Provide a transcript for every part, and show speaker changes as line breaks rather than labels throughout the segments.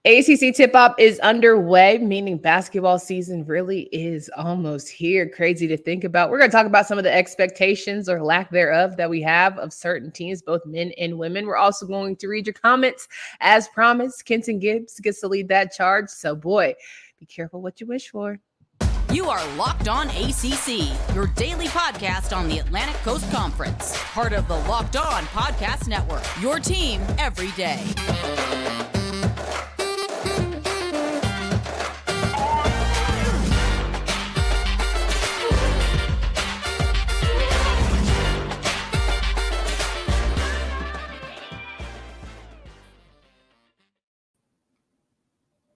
ACC Tip Off is underway, meaning basketball season really is almost here. Crazy to think about. We're going to talk about some of the expectations or lack thereof that we have of certain teams, both men and women. We're also going to read your comments. As promised, Kenton Gibbs gets to lead that charge. So, boy, be careful what you wish for.
You are Locked On ACC, your daily podcast on the Atlantic Coast Conference. Part of the Locked On Podcast Network, your team every day.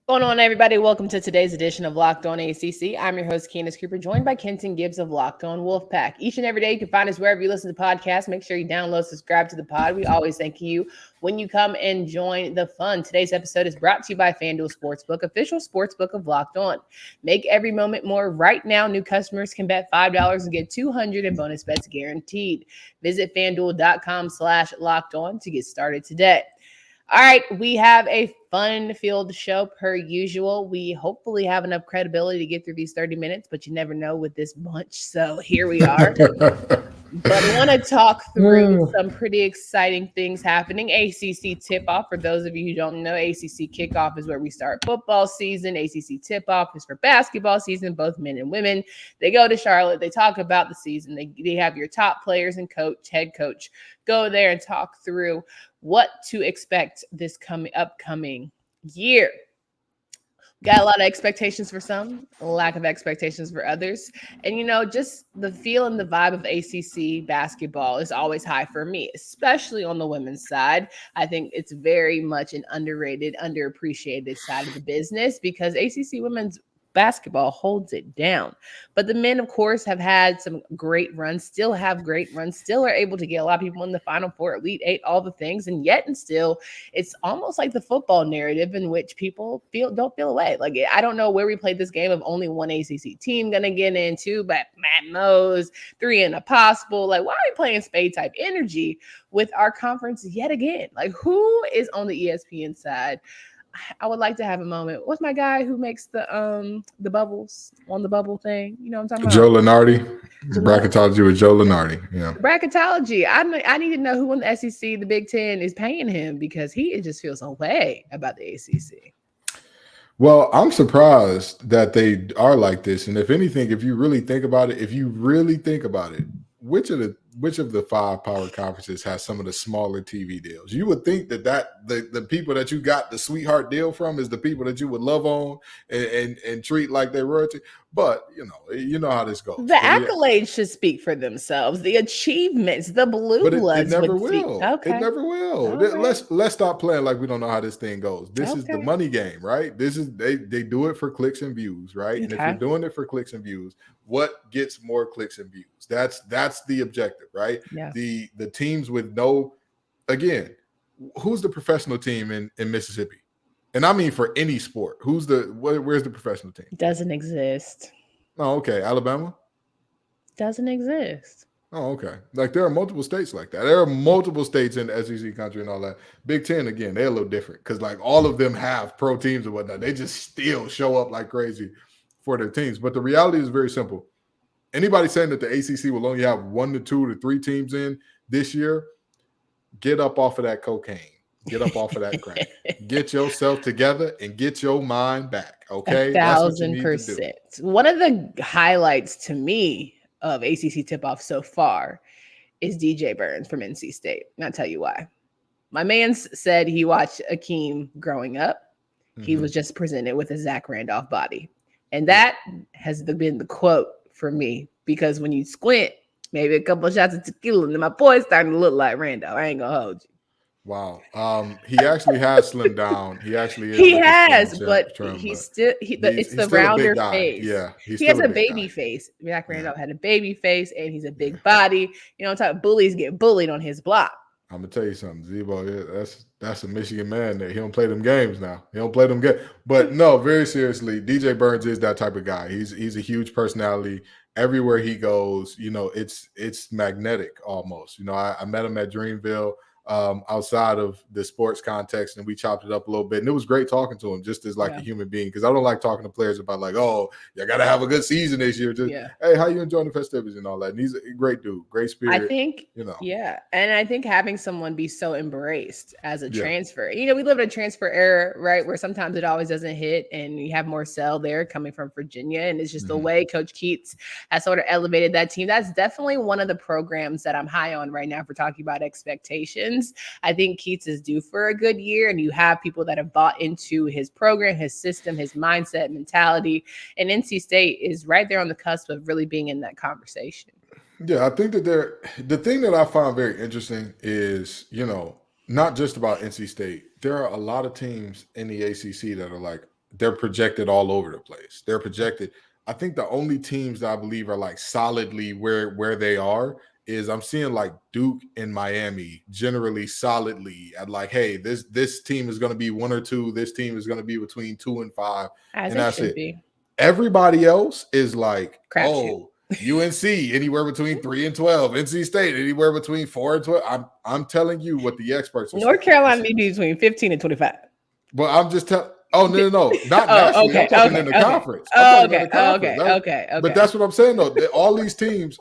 What's going on, everybody? Welcome to today's edition of Locked On ACC. I'm your host, Candace Cooper, joined by Kenton Gibbs of Locked On Wolfpack. Each and every day, you can find us wherever you listen to podcasts. Make sure you download, subscribe to the pod. We always thank you when you come and join the fun. Today's episode is brought to you by FanDuel Sportsbook, official sportsbook of Locked On. Make every moment more. Right now, new customers can bet $5 and get $200 in bonus bets guaranteed. Visit FanDuel.com/Locked On to get started today. All right, we have a fun-filled show per usual. We hopefully have enough credibility to get through these 30 minutes, but you never know with this bunch. So here we are. But I want to talk through some pretty exciting things happening. ACC Tip Off, for those of you who don't know, ACC Kickoff is where we start football season. ACC Tip Off is for basketball season, both men and women. They go to Charlotte. They talk about the season. They have your top players and head coach go there and talk through what to expect this upcoming year. Got a lot of expectations for some, a lack of expectations for others. And, just the feel and the vibe of ACC basketball is always high for me, especially on the women's side. I think it's very much an underrated, underappreciated side of the business because ACC women's basketball holds it down. But the men, of course, have had some great runs, still have great runs, still are able to get a lot of people in the Final Four, Elite Eight, all the things. And yet and still, it's almost like the football narrative in which people don't feel away. Like, I don't know where we played this game of only one ACC team going to get into, but Matt knows 3 and a possible. Like, why are we playing spade type energy with our conference yet again? Like, who is on the ESPN side? I would like to have a moment. What's my guy who makes the bubbles on the bubble thing? You know what I'm talking about?
Joe Lunardi. Bracketology with Joe Lunardi. Yeah.
Bracketology. I need to know who in the SEC, the Big Ten, is paying him because he just feels a way about the ACC.
Well, I'm surprised that they are like this. And if anything, if you really think about it, which of the 5 power conferences has some of the smaller TV deals? You would think that the people that you got the sweetheart deal from is the people that you would love on and treat like they're royalty. But you know how this goes.
The accolades should speak for themselves. The achievements, the blue bloods.
It never will.
Okay.
It never will.
Right.
Let's stop playing like we don't know how this thing goes. This is the money game, right? This is they do it for clicks and views, right? Okay. And if you're doing it for clicks and views, what gets more clicks and views? That's the objective, right?
Yeah.
The teams with who's the professional team in Mississippi? And I mean for any sport. Where's the professional team?
Doesn't exist.
Oh, okay. Alabama?
Doesn't exist.
Oh, okay. Like there are multiple states like that. There are multiple states in the SEC country and all that. Big Ten, again, they're a little different because like all of them have pro teams and whatnot. They just still show up like crazy for their teams. But the reality is very simple. Anybody saying that the ACC will only have 1 to 2 to 3 teams in this year, get up off of that cocaine. Get up off of that crack. Get yourself together and get your mind back, okay?
1,000%. One of the highlights to me of ACC Tip-Off so far is DJ Burns from NC State. And I'll tell you why. My man said he watched Akeem growing up. Mm-hmm. He was just presented with a Zach Randolph body. And that has been the quote for me because when you squint, maybe a couple of shots of tequila, and then my boy's starting to look like Randolph. I ain't going to hold you.
Wow. He actually has slimmed down. He actually is.
He has, but it's the rounder face.
Yeah.
He has a baby face. Zach Randolph had a baby face, and he's a big body. I'm talking bullies get bullied on his block.
I'm gonna tell you something, Zebo. That's a Michigan man. That he don't play them games now. He don't play them games. But no, very seriously, DJ Burns is that type of guy. He's a huge personality. Everywhere he goes, it's magnetic almost. I met him at Dreamville. outside of the sports context, and we chopped it up a little bit. And it was great talking to him just as like a human being, because I don't like talking to players about like, oh, you got to have a good season this year. Just, hey, how you enjoying the festivities and all that? And he's a great dude, great spirit.
I think, and I think having someone be so embraced as a transfer, we live in a transfer era, right, where sometimes it always doesn't hit, and you have Marcel there coming from Virginia, and it's just the way Coach Keats has sort of elevated that team. That's definitely one of the programs that I'm high on right now for talking about expectations. I think Keats is due for a good year, and you have people that have bought into his program, his system, his mindset, mentality, and NC State is right there on the cusp of really being in that conversation.
Yeah, I think that the thing that I find very interesting is, not just about NC State. There are a lot of teams in the ACC that are like, they're projected all over the place. They're projected. I think the only teams that I believe are like solidly where they are is I'm seeing like Duke and Miami generally solidly at like, hey, this team is going to be 1 or 2. This team is going to be between 2 and 5.
And that's it.
Everybody else is like,
UNC
anywhere between 3 and 12. NC State anywhere between 4 and 12. I'm telling you what the experts are
North Carolina need to be between 15 and 25.
But I'm just telling. Oh, no. Not nationally.
Okay,
I'm talking in the conference.
Okay.
But that's what I'm saying, though. All these teams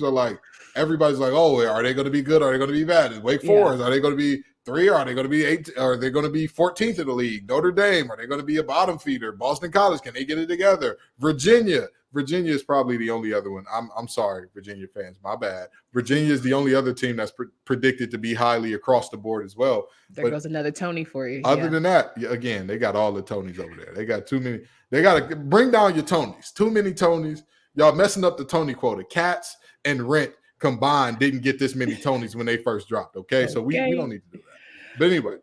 are like, everybody's like, oh, are they going to be good? Are they going to be bad? Is Wake Forest, are they going to be 3? Are they going to be 8? Are they going to be 14th in the league? Notre Dame, are they going to be a bottom feeder? Boston College, can they get it together? Virginia is probably the only other one. I'm sorry, Virginia fans, my bad. Virginia is the only other team that's predicted to be highly across the board as well.
There goes another Tony for you.
Other than that, again, they got all the Tonys over there. They got too many. They got to bring down your Tonys. Too many Tonys. Y'all messing up the Tony quota. Cats and Rent combined didn't get this many Tonys when they first dropped. Okay. So we don't need to do that. But anyway,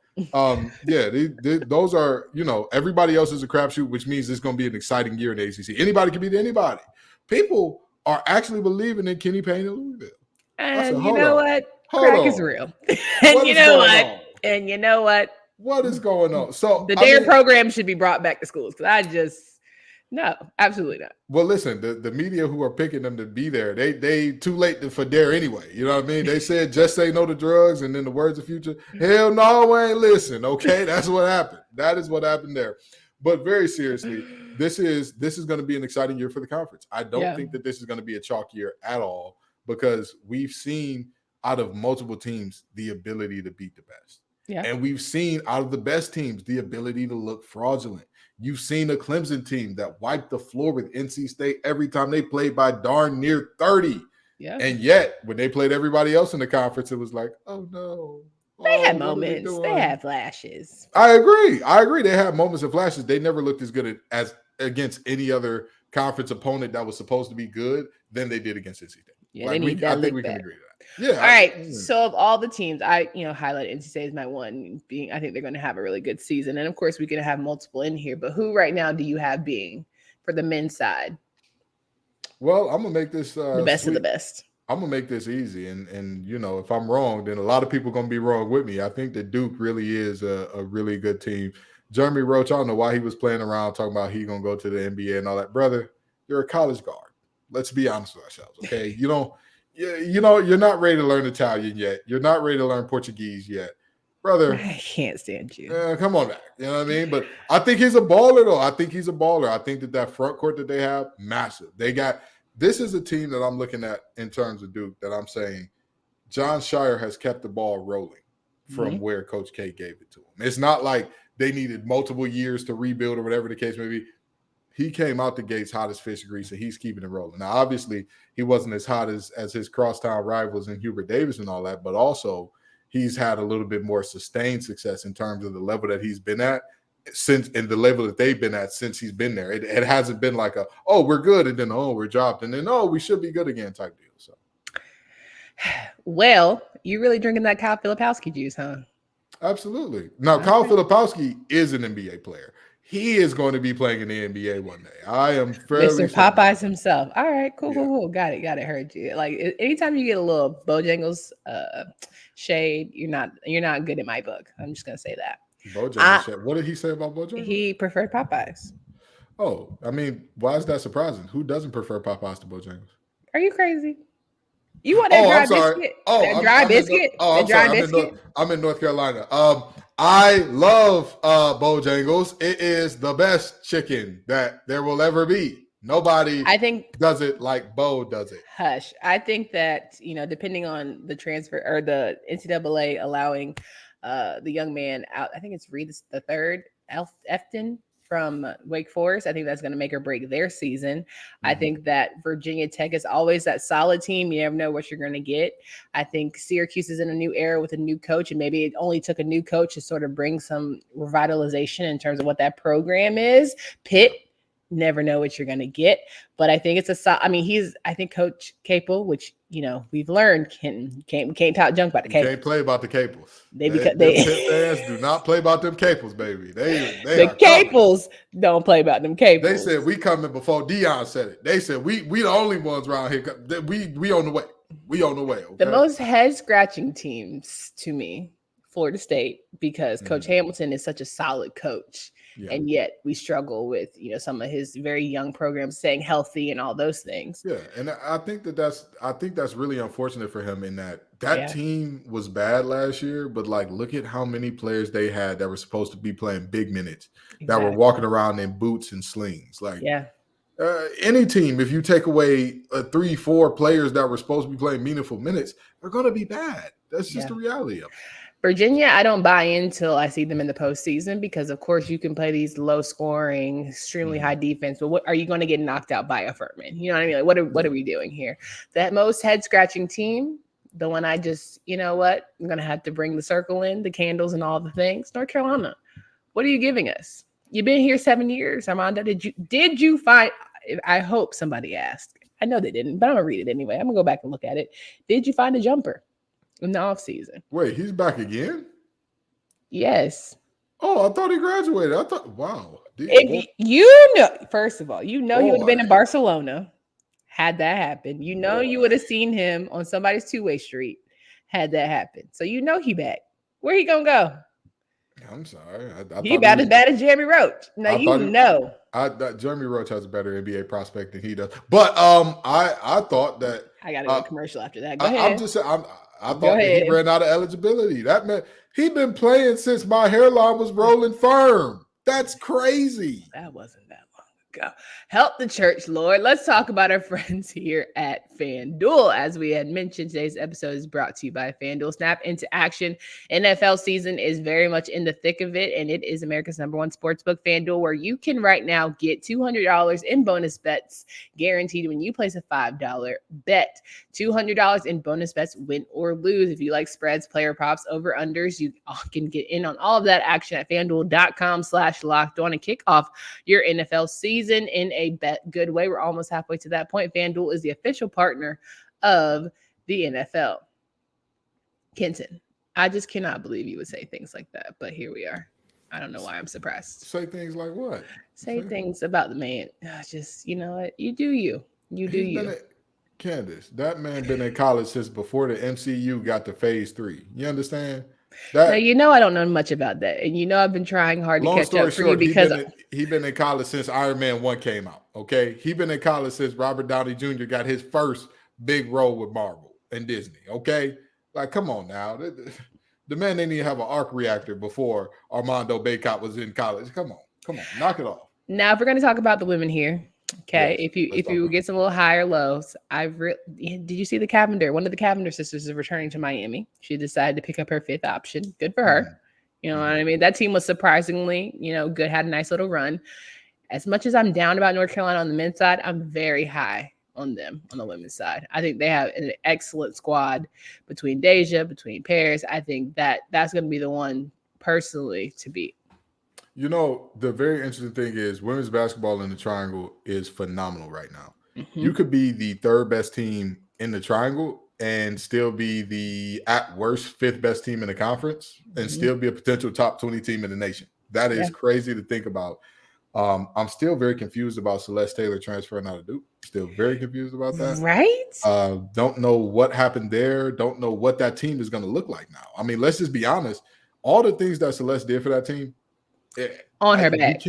those are, everybody else is a crapshoot, which means it's going to be an exciting year in the ACC. Anybody can beat anybody. People are actually believing in Kenny Payne and Louisville.
And you know what? Crack is real. And you know what? And you know what?
What is going on? So
the DARE program should be brought back to schools, because no, absolutely not.
Well, listen, the media who are picking them to be there, they too late for DARE anyway. You know what I mean? They said just say no to drugs, and then the words of future. Hell no, we ain't listen. Okay, that's what happened. That is what happened there. But very seriously, this is going to be an exciting year for the conference. I don't think that this is going to be a chalk year at all, because we've seen out of multiple teams the ability to beat the best. Yeah. And we've seen out of the best teams the ability to look fraudulent. You've seen a Clemson team that wiped the floor with NC State every time they played by darn near 30. Yeah. And yet, when they played everybody else in the conference, it was like, oh, no.
They had moments. They had flashes.
I agree. They had moments and flashes. They never looked as good as against any other conference opponent that was supposed to be good than they did against NC State.
Yeah, I think we can agree to that. Yeah. All right. So of all the teams, I highlighted NC State as my one. I think they're going to have a really good season, and of course we can have multiple in here. But who right now do you have being for the men's side?
Well, I'm gonna make this
the best of the best.
I'm gonna make this easy, and if I'm wrong, then a lot of people are gonna be wrong with me. I think that Duke really is a really good team. Jeremy Roach, I don't know why he was playing around talking about he gonna go to the NBA and all that. Brother, you're a college guard. Let's be honest with ourselves, okay? You're not ready to learn Italian yet. You're not ready to learn Portuguese yet. Brother.
I can't stand you.
Come on back. You know what I mean? But I think he's a baller, though. I think that front court that they have, massive. This is a team that I'm looking at in terms of Duke that I'm saying John Shire has kept the ball rolling from where Coach K gave it to him. It's not like they needed multiple years to rebuild or whatever the case may be. He came out the gates hot as fish grease, and he's keeping it rolling. Now, obviously, he wasn't as hot as his crosstown rivals in Hubert Davis and all that, but also he's had a little bit more sustained success in terms of the level that he's been at and the level that they've been at since he's been there. It hasn't been like we're good, and then, we're dropped, and then, we should be good again type deal. So,
well, you really drinking that Kyle Filipowski juice, huh?
Absolutely. Now, Kyle Filipowski is an NBA player. He is going to be playing in the NBA one day. I am fairly
Mr. Popeyes himself. All right, cool. Got it. Heard you. Like anytime you get a little Bojangles shade, you're not good in my book. I'm just gonna say that.
Bojangles shade. What did he say about Bojangles?
He preferred Popeyes.
Oh, I mean, why is that surprising? Who doesn't prefer Popeyes to Bojangles?
Are you crazy? You want that
Oh,
dry
I'm sorry.
biscuit?
Oh,
That dry biscuit?
I'm
Dry
sorry.
biscuit?
I'm in North Carolina. I love Bojangles. It is the best chicken that there will ever be. Nobody
I think
does it like Bo does it.
hush. I think that, depending on the transfer or the NCAA allowing the young man out, I think it's Reed the third, Efton from Wake Forest. I think that's going to make or break their season. Mm-hmm. I think that Virginia Tech is always that solid team. You never know what you're going to get. I think Syracuse is in a new era with a new coach, and maybe it only took a new coach to sort of bring some revitalization in terms of what that program is. Pitt, never know what you're going to get, but I think it's I think Coach Capel, which we've learned can't talk junk about the Capels.
Can't play about the Capels.
They
Pitt fans do not play about them Capels, baby. The
Capels don't play about them Capels.
They said we coming before Dion said it. They said we the only ones around here. We on the way. We on the way. Okay?
The most head scratching teams to me, Florida State, because Coach Hamilton is such a solid coach. Yeah. And yet we struggle with, some of his very young programs staying healthy and all those things.
Yeah. And I think that's really unfortunate for him in that team was bad last year, but look at how many players they had that were supposed to be playing big minutes, that were walking around in boots and slings. Any team, if you take away 3-4 players that were supposed to be playing meaningful minutes, they're going to be bad. That's just the reality of it.
Virginia, I don't buy in until I see them in the postseason because, of course, you can play these low-scoring, extremely high defense. But what are you going to get knocked out by a Furman? You know what I mean? What are we doing here? That most head-scratching team, the one I just, I'm going to have to bring the circle in, the candles and all the things. North Carolina, what are you giving us? You've been here 7 years, Armando. Did you find? I hope somebody asked. I know they didn't, but I'm gonna read it anyway. I'm gonna go back and look at it. Did you find a jumper in the offseason?
Wait, he's back again?
Yes.
Oh, I thought he graduated. I thought, wow.
First of all, he would have been in Barcelona had that happened. You would have seen him on somebody's two-way street had that happened. So he back. Where he gonna go?
I'm sorry.
He about as bad as Jeremy Roach. Now
Jeremy Roach has a better NBA prospect than he does. But I thought that
I got to go to commercial after that. Go ahead.
I'm just saying. I thought that he ran out of eligibility. That man, he'd been playing since my hairline was rolling firm. That's crazy.
That wasn't that long ago. Help the church, Lord. Let's talk about our friends here at FanDuel. As we had mentioned, today's episode is brought to you by FanDuel. Snap into action. NFL season is very much in the thick of it, and it is America's #1 sportsbook, FanDuel, where you can right now get $200 in bonus bets guaranteed when you place a $5 bet. $200 in bonus bets, win or lose. If you like spreads, player props, over unders, you can get in on all of that action at FanDuel.com/lockedon and kick off your NFL season in a good way. We're almost halfway to that point. FanDuel is the official partner of the NFL. Kenton, I just cannot believe you would say things like that, but here we are. I don't know why I'm surprised.
Say things like what?
Say things about the man. Just, you know what? You do you. You do you.
Candace, that man been in college since before the MCU got to phase 3. You understand? Now,
I don't know much about that. And I've been trying hard to catch up for you because
he been in college since Iron Man 1 came out. Okay. He been in college since Robert Downey Jr. got his first big role with Marvel and Disney. Okay. Come on now. The man didn't even have an arc reactor before Armando Baycott was in college. Come on. Knock it off.
Now, if we're going to talk about the women here, okay, yes, if you get some little higher lows, did you see one of the Cavender sisters is returning to Miami. She decided to pick up her 5th option. Good for her. You know what I mean? That team was surprisingly, good, had a nice little run. As much as I'm down about North Carolina on the men's side, I'm very high on them on the women's side. I think they have an excellent squad between Deja, between Paris. I think that's going to be the one personally to beat.
The very interesting thing is women's basketball in the triangle is phenomenal right now.
Mm-hmm.
You could be the 3rd best team in the triangle and still be the at worst 5th best team in the conference and still be a potential top 20 team in the nation. That is crazy to think about. I'm still very confused about Celeste Taylor transferring out of Duke. Still very confused about that.
Right?
Don't know what happened there. Don't know what that team is going to look like now. I mean, let's just be honest. All the things that Celeste did for that team,
on her back.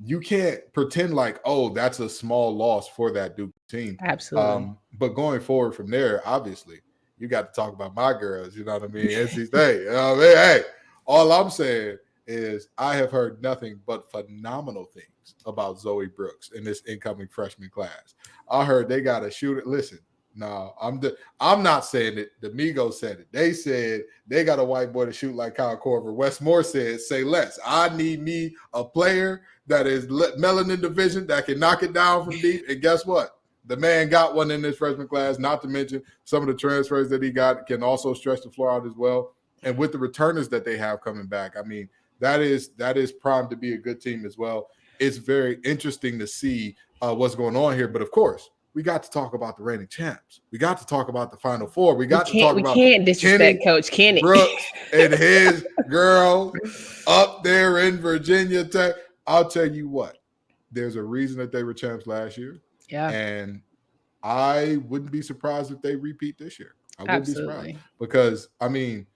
you can't pretend like, oh, that's a small loss for that Duke team.
Absolutely.
But going forward from there, obviously, you got to talk about my girls. You know what I mean? NC State. You know what I mean? Hey, all I'm saying is I have heard nothing but phenomenal things about Zoe Brooks in this incoming freshman class. I heard they got a shooter. Listen, no, I'm not saying it. The Migos said it. They said they got a white boy to shoot like Kyle Korver. Wes Moore said, say less. I need me a player that is melanin division that can knock it down from deep. And guess what? The man got one in this freshman class, not to mention some of the transfers that he got can also stretch the floor out as well. And with the returners that they have coming back, I mean, that is primed to be a good team as well. It's very interesting to see what's going on here. But of course, we got to talk about the reigning champs. We got to talk about the Final Four. We can't
disrespect Coach Kenny
Brooks and his girl up there in Virginia Tech. I'll tell you what, there's a reason that they were champs last year.
Yeah.
And I wouldn't be surprised if they repeat this year. I wouldn't be surprised because, I mean,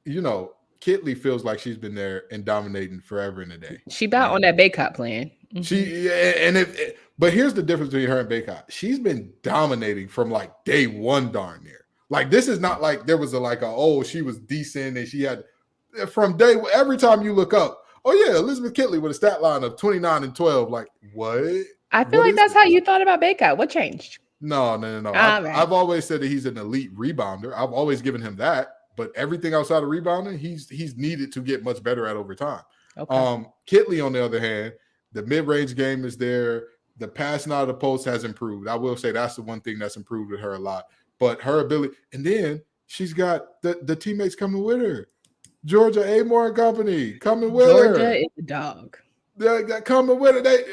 you know, Kitley feels like she's been there and dominating forever and a day.
She about on that Baycott plan.
Mm-hmm. But here's the difference between her and Baycott. She's been dominating from like day one darn near. Like this is not like there was she was decent and she had from every time you look up, oh yeah, Elizabeth Kitley with a stat line of 29 and 12. Like what?
I feel like that's how you thought about Baycott. What changed?
No. I've always said that he's an elite rebounder. I've always given him that. But everything outside of rebounding, he's needed to get much better at over time.
Okay.
Kitley, on the other hand, the mid-range game is there. The passing out of the post has improved. I will say that's the one thing that's improved with her a lot. But her ability, and then she's got the teammates coming with her. Georgia Amore and company coming with her.
Georgia is a dog.
They're coming with her.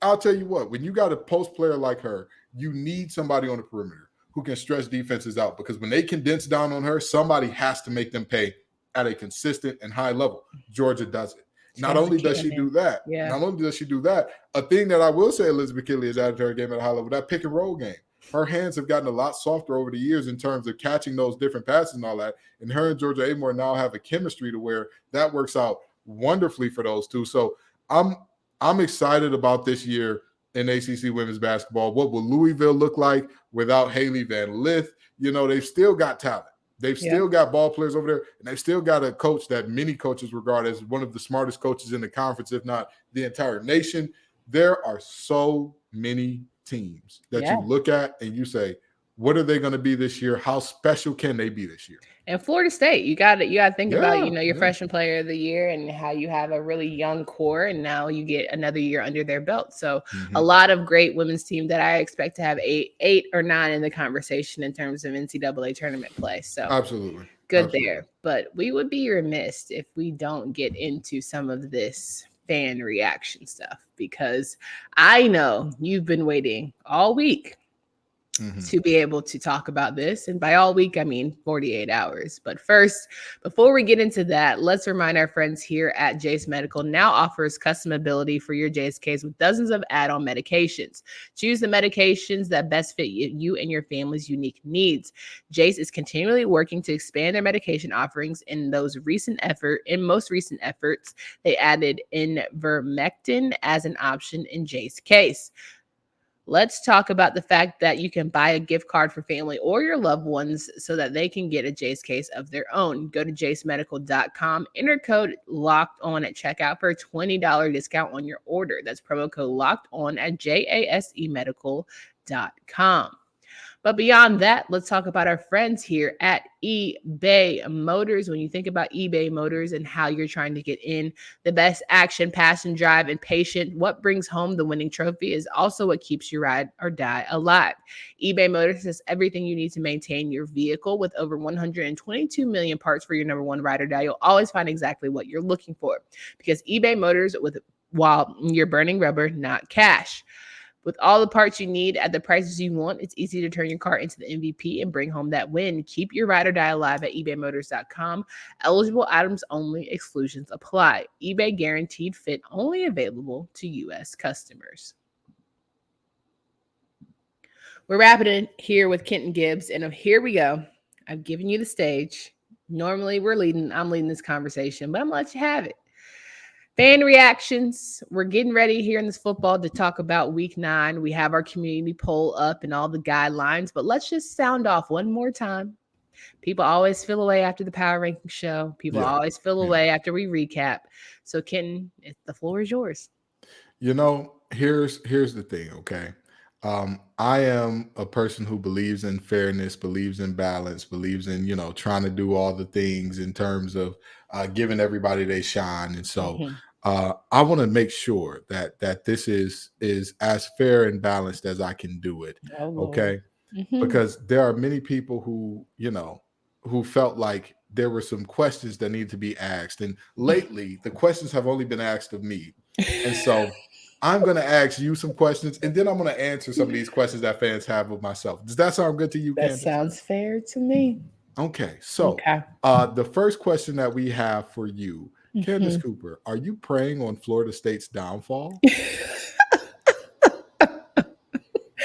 I'll tell you what, when you got a post player like her, you need somebody on the perimeter who can stretch defenses out because when they condense down on her, somebody has to make them pay at a consistent and high level. Georgia does it. Not only does she do that, a thing that I will say Elizabeth Kitley has added to her game at a high level, that pick and roll game. Her hands have gotten a lot softer over the years in terms of catching those different passes and all that. And her and Georgia Amore now have a chemistry to where that works out wonderfully for those two. So I'm excited about this year in ACC women's basketball. What will Louisville look like without Haley Van Lith? You know, they've still got talent. They've still got ball players over there, and they've still got a coach that many coaches regard as one of the smartest coaches in the conference, if not the entire nation. There are so many teams that you look at and you say, what are they going to be this year? How special can they be this year?
And Florida State, you got to think about, your freshman player of the year and how you have a really young core, and now you get another year under their belt. So a lot of great women's team that I expect to have eight or nine in the conversation in terms of NCAA tournament play. So
absolutely
good there. But we would be remiss if we don't get into some of this fan reaction stuff, because I know you've been waiting all week to be able to talk about this. And by all week, I mean 48 hours. But first, before we get into that, let's remind our friends here at Jase Medical now offers customability for your Jase case with dozens of add-on medications. Choose the medications that best fit you and your family's unique needs. Jase is continually working to expand their medication offerings. In most recent efforts, they added ivermectin as an option in Jase case. Let's talk about the fact that you can buy a gift card for family or your loved ones so that they can get a Jase case of their own. Go to jasemedical.com, enter code LOCKEDON at checkout for a $20 discount on your order. That's promo code LOCKEDON at jasemedical.com. But beyond that, let's talk about our friends here at eBay Motors. When you think about eBay Motors and how you're trying to get in the best action, passion, drive, and patient, what brings home the winning trophy is also what keeps you ride or die alive. eBay Motors has everything you need to maintain your vehicle. With over 122 million parts for your number one ride or die, you'll always find exactly what you're looking for, because eBay Motors, while you're burning rubber, not cash. With all the parts you need at the prices you want, it's easy to turn your car into the MVP and bring home that win. Keep your ride or die alive at ebaymotors.com. Eligible items only. Exclusions apply. eBay guaranteed fit, only available to U.S. customers. We're wrapping it here with Kenton Gibbs, and here we go. I've given you the stage. Normally I'm leading this conversation, but I'm going to let you have it. Fan reactions. We're getting ready here in this football to talk about week 9. We have our community poll up and all the guidelines, but let's just sound off one more time. People always feel away after the power ranking show. People always feel away after we recap. So Kenton, the floor is yours.
You know, here's the thing, okay? I am a person who believes in fairness, believes in balance, believes in, trying to do all the things in terms of giving everybody they shine. And so I want to make sure that this is as fair and balanced as I can do it. Okay. Because there are many people who, who felt like there were some questions that need to be asked. And lately, the questions have only been asked of me. And so I'm going to ask you some questions, and then I'm going to answer some of these questions that fans have of myself. Does that sound good to you,
That sounds fair to me.
Okay. So the first question that we have for you, Candace Cooper, are you preying on Florida State's downfall?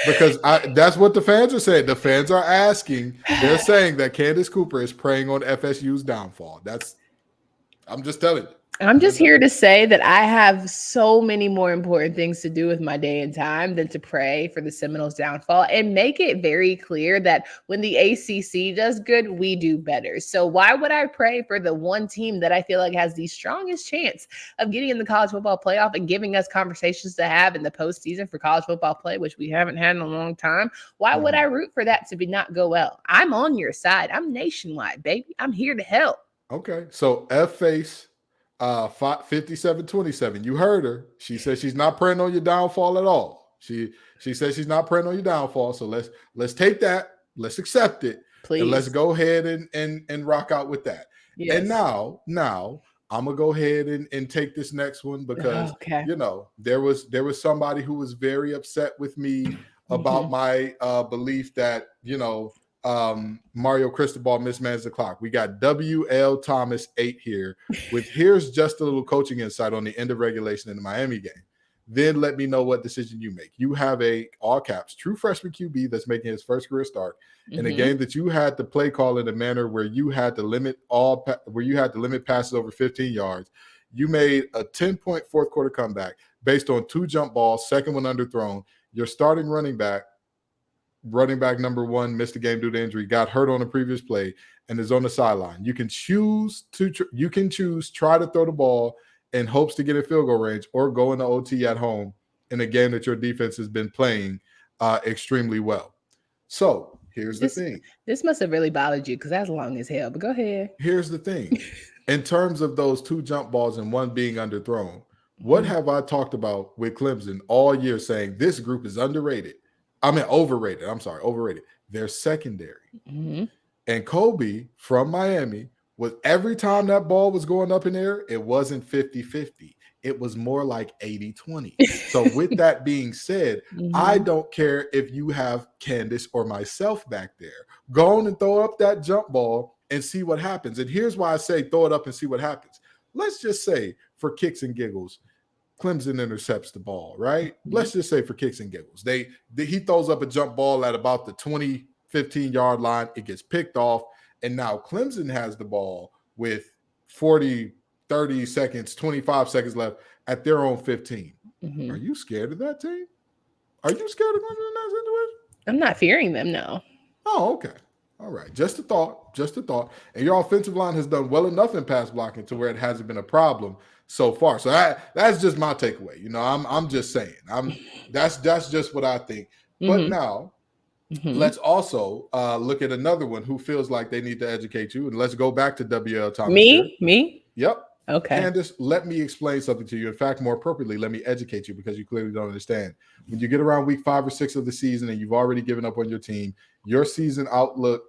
Because that's what the fans are saying. The fans are asking. They're saying that Candace Cooper is preying on FSU's downfall. I'm just telling you.
I'm just here to say that I have so many more important things to do with my day and time than to pray for the Seminoles' downfall, and make it very clear that when the ACC does good, we do better. So why would I pray for the one team that I feel like has the strongest chance of getting in the college football playoff and giving us conversations to have in the postseason for college football play, which we haven't had in a long time? Why would I root for that to not go well? I'm on your side. I'm nationwide, baby. I'm here to help.
Okay. So F-Face 5727. You heard her. She said she's not praying on your downfall at all. She said she's not praying on your downfall. So let's take that. Let's accept it.
Please.
And let's go ahead and rock out with that. Yes. And now I'm gonna go ahead and take this next one because there was somebody who was very upset with me about my belief that Mario Cristobal mismanaged the clock. We got W.L. Thomas 8 here with here's just a little coaching insight on the end of regulation in the Miami game. Then let me know what decision you make. You have a all caps true freshman QB that's making his first career start in a game that you had to play call in a manner where you had to limit passes over 15 yards. You made a 10-point fourth quarter comeback based on 2 jump balls, second one underthrown. Your starting running back number 1 missed the game due to injury, got hurt on the previous play, and is on the sideline. You can choose try to throw the ball in hopes to get a field goal range, or go into OT at home in a game that your defense has been playing extremely well. So here's the thing.
This must have really bothered you because that's long as hell. But go ahead. Here's
the thing. In terms of those 2 jump balls and 1 being underthrown, what have I talked about with Clemson all year, saying this group is overrated? Overrated. They're secondary. And Kobe from Miami, was every time that ball was going up in there, it wasn't 50-50. It was more like 80-20. So with that being said, I don't care if you have Candace or myself back there. Go on and throw up that jump ball and see what happens. And here's why I say throw it up and see what happens. Let's just say, for kicks and giggles, Clemson intercepts the ball, right? Let's just say for kicks and giggles. He throws up a jump ball at about the 20, 15-yard line. It gets picked off. And now Clemson has the ball with 40, 30 seconds, 25 seconds left at their own 15. Are you scared of that team? Are you scared of Clemson in that situation?
I'm not fearing them, no.
Oh, okay. All right. Just a thought. And your offensive line has done well enough in pass blocking to where it hasn't been a problem so far. So that's just my takeaway. I'm just saying. That's just what I think. But now let's also look at another one who feels like they need to educate you. And let's go back to W.L. Thomas.
Me?
Yep.
Okay.
Candace, let me explain something to you. In fact, more appropriately, let me educate you because you clearly don't understand. When you get around week 5 or 6 of the season and you've already given up on your team, your season outlook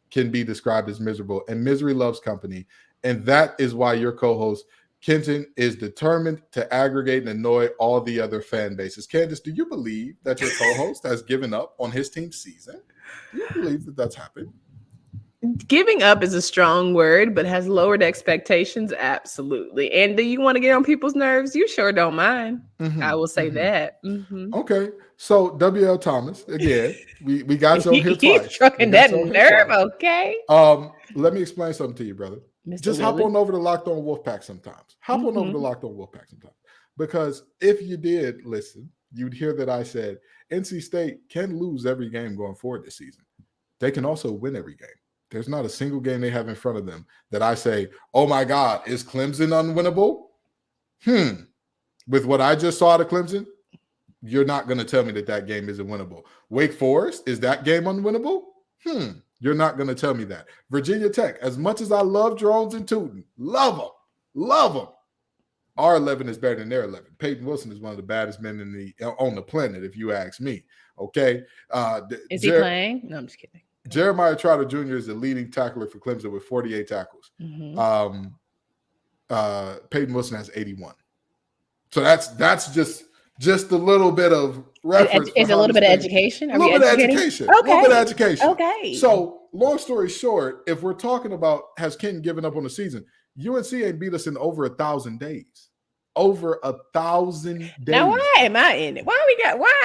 can be described as miserable, and misery loves company. And that is why your co-host, Kenton, is determined to aggregate and annoy all the other fan bases. Candace, do you believe that your co-host has given up on his team's season? Do you believe that that's happened?
Giving up is a strong word, but has lowered expectations. Absolutely. And do you want to get on people's nerves? You sure don't mind. I will say that.
Okay. So W.L. Thomas, again, we got you on here twice.
He's struck that nerve, okay?
Let me explain something to you, brother.
Mr.
Just
Willie.
hop on over to Locked On Wolfpack sometimes. Hop on over to Locked On Wolfpack sometimes. Because if you did listen, you'd hear that I said NC State can lose every game going forward this season. They can also win every game. There's not a single game they have in front of them that I say, oh my God, is Clemson unwinnable? With what I just saw out of Clemson, you're not going to tell me that game isn't winnable. Wake Forest, is that game unwinnable? You're not going to tell me that. Virginia Tech, as much as I love Drones and Tootin, love them. Our 11 is better than their 11. Peyton Wilson is one of the baddest men on the planet, if you ask me. Okay.
Is he playing? No, I'm just kidding.
Jeremiah Trotter Jr. is the leading tackler for Clemson with 48 tackles. Peyton Wilson has 81. So that's just a little bit of reference.
Is a little bit of education?
A little bit of education.
Okay.
A little bit of education.
Okay.
So long story short, if we're talking about has Kenton given up on the season, UNC ain't beat us in over 1,000 days. Over 1,000 days.
Now why am I in it? Why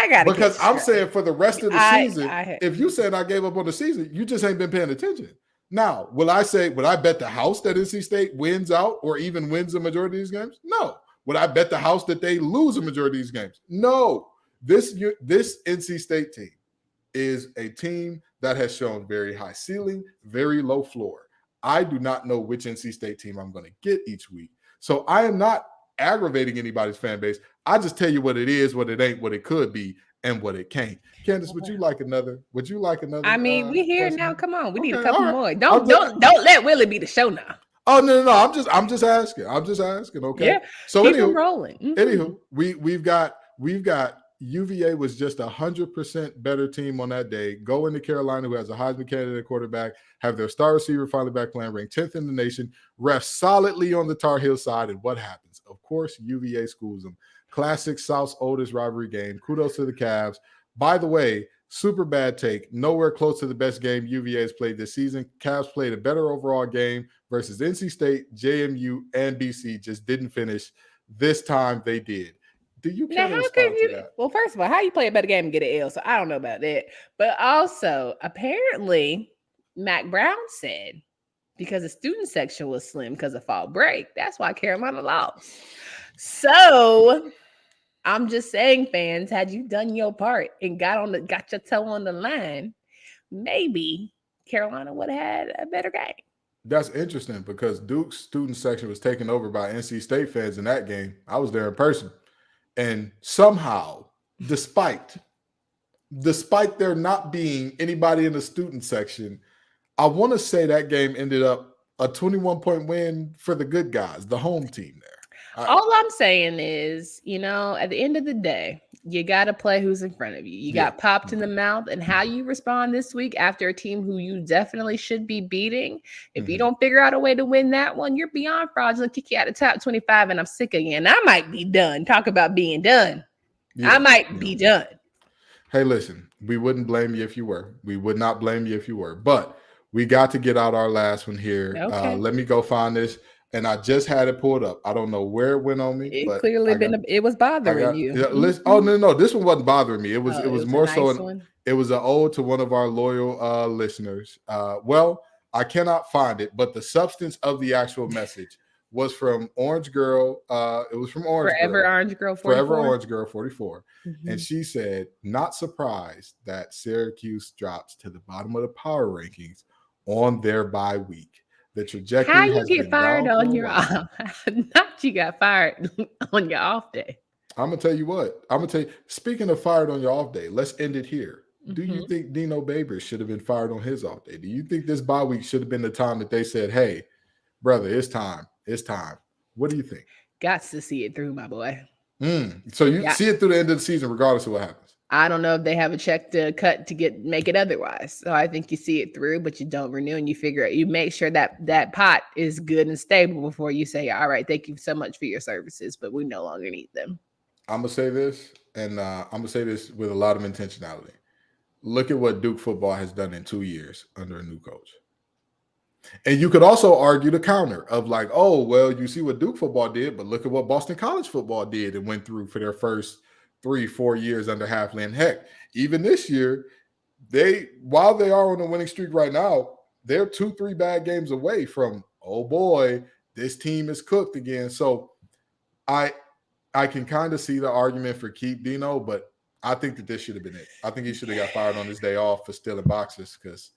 I got to?
Because I'm saying for the rest of the season, if you said I gave up on the season, you just ain't been paying attention. Now, would I bet the house that NC State wins out or even wins the majority of these games? No. Would I bet the house that they lose a majority of these games? No. This NC State team is a team that has shown very high ceiling, very low floor. I do not know which NC State team I'm going to get each week. So I am not aggravating anybody's fan base. I just tell you what it is, what it ain't, what it could be, and what it can't. Candace, would you like another?
I mean, we here now. Come on, we need a couple more. Don't let Willie be the show now.
Oh no! I'm just asking. Okay.
Yeah.
So
keep it rolling.
Anywho, we've got UVA was just 100% better team on that day. Go into Carolina, who has a Heisman candidate quarterback, have their star receiver finally back playing, ranked 10th in the nation, ref solidly on the Tar Heel side, and what happens? Of course, UVA schools them. Classic South's oldest rivalry game. Kudos to the Cavs. By the way, super bad take. Nowhere close to the best game UVA has played this season. Cavs played a better overall game versus NC State, JMU, and BC. Just didn't finish. This time they did. Do you care to respond to that?
Well, first of all, how you play a better game and get an L? So I don't know about that. But also, apparently, Mac Brown said because the student section was slim because of fall break, that's why Carolina lost. So I'm just saying, fans, had you done your part and got your toe on the line, maybe Carolina would have had a better game.
That's interesting because Duke's student section was taken over by NC State fans in that game. I was there in person. And somehow, despite there not being anybody in the student section, I want to say that game ended up a 21-point win for the good guys, the home team there.
All I'm saying is, at the end of the day, you got to play who's in front of you. You got popped in the mouth, and how you respond this week after a team who you definitely should be beating. If you don't figure out a way to win that one, you're beyond fraudulent. Kick you out of top 25, and I'm sick again. I might be done. Talk about being done. Yeah, I might be done.
Hey, listen, we wouldn't blame you if you were. We would not blame you if you were. But we got to get out our last one here. Okay. Let me go find this. And I just had it pulled up. I don't know where it went on me.
It clearly it was bothering you.
Oh no, this one wasn't bothering me. It was more so. It was an ode to one of our loyal listeners. Well, I cannot find it, but the substance of the actual message was from Orange Girl. It was from
Orange Girl 44.
Forever Orange Girl 44. And she said, not surprised that Syracuse drops to the bottom of the power rankings on their bye week. The trajectory.
How you get fired on your off? Not you got fired on your off day.
I'm gonna tell you what. Speaking of fired on your off day, let's end it here. Do you think Dino Babers should have been fired on his off day? Do you think this bye week should have been the time that they said, "Hey, brother, it's time. It's time." What do you think?
Got to see it through, my boy.
So you see it through the end of the season, regardless of what happens.
I don't know if they have a check to cut to make it otherwise. So I think you see it through, but you don't renew and you make sure that pot is good and stable before you say, all right, thank you so much for your services, but we no longer need them.
I'm going to say this, and I'm going to say this with a lot of intentionality. Look at what Duke football has done in 2 years under a new coach. And you could also argue the counter of like, oh, well, you see what Duke football did, but look at what Boston College football did and went through for their first 3-4 years under Halfland. Heck, even this year, while they are on a winning streak right now, they're 2-3 bad games away from oh boy, this team is cooked again. So I can kind of see the argument for keep Dino, but I think that this should have been it. I think he should have got fired on his day off for stealing boxes because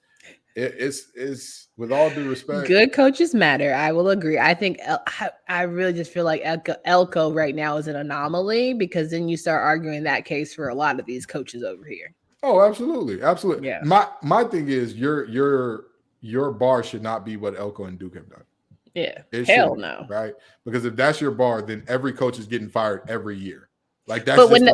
it's with all due respect.
Good coaches matter. I will agree. I think I really just feel like Elko right now is an anomaly because then you start arguing that case for a lot of these coaches over here.
Oh, absolutely. Absolutely.
Yeah.
My thing is your bar should not be what Elko and Duke have done.
Yeah.
Hell
no.
Right. Because if that's your bar, then every coach is getting fired every year. Like that's
when the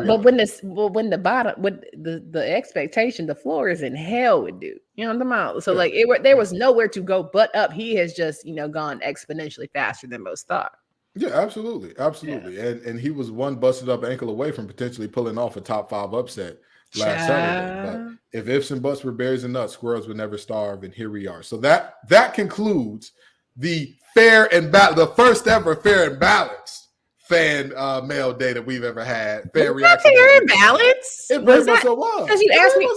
expectation, the floor is in hell with Duke. You know what I'm talking about? So like there was nowhere to go but up. He has just, gone exponentially faster than most thought.
Yeah, absolutely. Absolutely. Yeah. And he was one busted up ankle away from potentially pulling off a top 5 upset last Saturday. But if ifs and buts were berries and nuts, squirrels would never starve. And here we are. So that concludes the the first ever fair and balanced fan mail day that we've ever had. Fair reaction.
Fair and balanced.
It very much so was.
Because you asked me.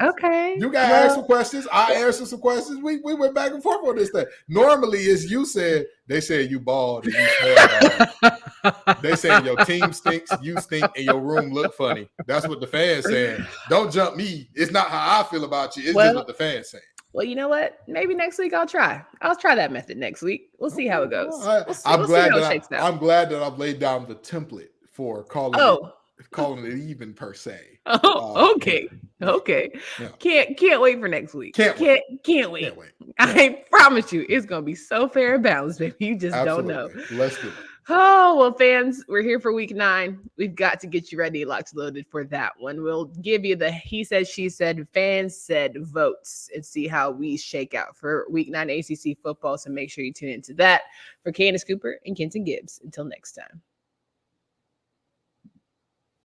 Okay.
You got to ask some questions. I answered some questions. We went back and forth on this thing. Normally, as you said, they said you bald and you smell bad. They saying your team stinks, you stink, and your room look funny. That's what the fans saying. Don't jump me. It's not how I feel about you. It's just what the fans saying.
Well, you know what? Maybe next week I'll try that method next week. We'll see how it goes.
I'm glad that I've laid down the template for calling it even per se.
Oh, okay. Yeah. Can't wait for next week. Can't wait. I promise you, it's gonna be so fair and balanced, baby. You just don't know.
Let's do it.
Oh, well, fans, we're here for week 9. We've got to get you ready, locked, loaded for that one. We'll give you the he said, she said, fans said votes and see how we shake out for week 9 ACC football. So make sure you tune into that. For Candace Cooper and Kenton Gibbs. Until next time.